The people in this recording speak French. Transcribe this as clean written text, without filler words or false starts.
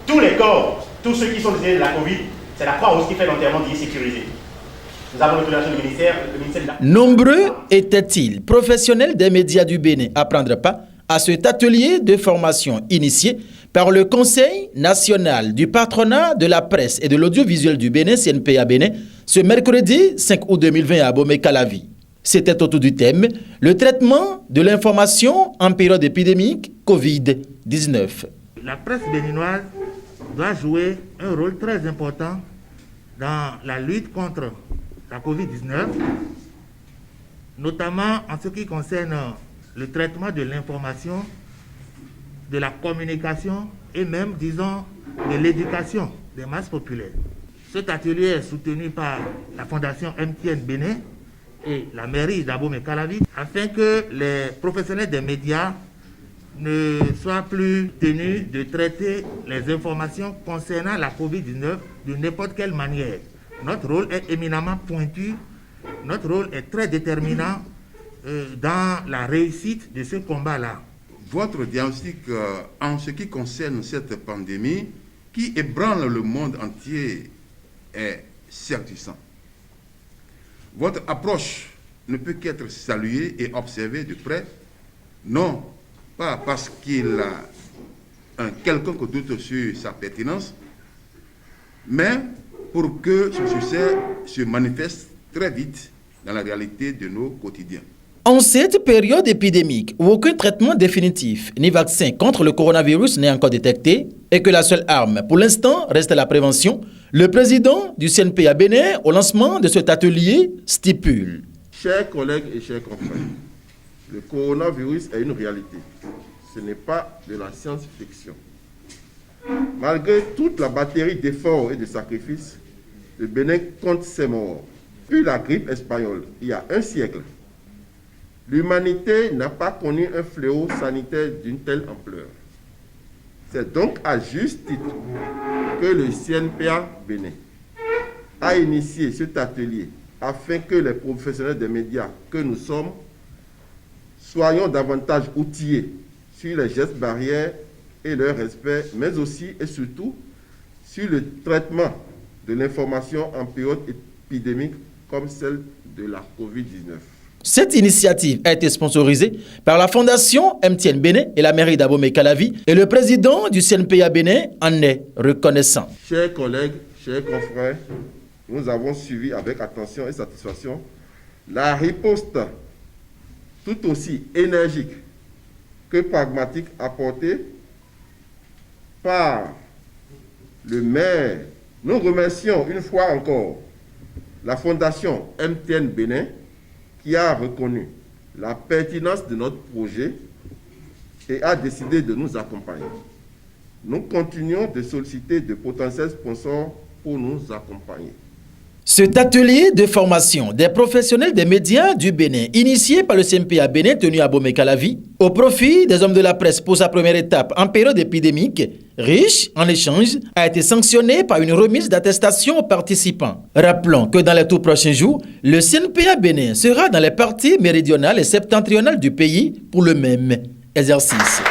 tous les corps, tous ceux qui sont décédés de la Covid, c'est la Croix-Rouge qui fait l'enterrement dit sécurisé. Nous avons l'autorisation du ministère de la... Nombreux étaient-ils, professionnels des médias du Bénin, à prendre part à cet atelier de formation initié par le Conseil national du patronat de la presse et de l'audiovisuel du Bénin, CNPA Bénin, ce mercredi 5 août 2020 à Abomey-Calavi. C'était autour du thème « Le traitement de l'information en période épidémique Covid-19 ». La presse béninoise doit jouer un rôle très important dans la lutte contre la Covid-19, notamment en ce qui concerne le traitement de l'information, de la communication et même, disons, de l'éducation des masses populaires. Cet atelier est soutenu par la Fondation MTN Bénin et la mairie d'Abomey-Calavi afin que les professionnels des médias ne soient plus tenus de traiter les informations concernant la Covid-19 de n'importe quelle manière. Notre rôle est éminemment pointu, notre rôle est très déterminant dans la réussite de ce combat-là. Votre diagnostic en ce qui concerne cette pandémie qui ébranle le monde entier est certissant. Votre approche ne peut qu'être saluée et observée de près, non pas parce qu'il a un quelconque doute sur sa pertinence, mais pour que ce succès se manifeste très vite dans la réalité de nos quotidiens. En cette période épidémique où aucun traitement définitif ni vaccin contre le coronavirus n'est encore détecté et que la seule arme pour l'instant reste la prévention, le président du CNPA Bénin au lancement de cet atelier stipule. Chers collègues et chers confrères, le coronavirus est une réalité. Ce n'est pas de la science-fiction. Malgré toute la batterie d'efforts et de sacrifices, le Bénin compte ses morts. Puis la grippe espagnole, il y a un siècle, l'humanité n'a pas connu un fléau sanitaire d'une telle ampleur. C'est donc à juste titre que le CNPA Bénin a initié cet atelier afin que les professionnels des médias que nous sommes soyons davantage outillés sur les gestes barrières et leur respect, mais aussi et surtout sur le traitement de l'information en période épidémique comme celle de la Covid-19. Cette initiative a été sponsorisée par la Fondation MTN Bénin et la mairie d'Abomey-Calavi et le président du CNPA Bénin en est reconnaissant. Chers collègues, chers confrères, nous avons suivi avec attention et satisfaction la riposte tout aussi énergique que pragmatique apportée par le maire. Nous remercions une fois encore la Fondation MTN Bénin qui a reconnu la pertinence de notre projet et a décidé de nous accompagner. Nous continuons de solliciter de potentiels sponsors pour nous accompagner. Cet atelier de formation des professionnels des médias du Bénin, initié par le CNPA Bénin tenu à Abomey-Calavi, au profit des hommes de la presse pour sa première étape en période épidémique, riche en échanges, a été sanctionné par une remise d'attestation aux participants. Rappelons que dans les tout prochains jours, le CNPA Bénin sera dans les parties méridionales et septentrionales du pays pour le même exercice.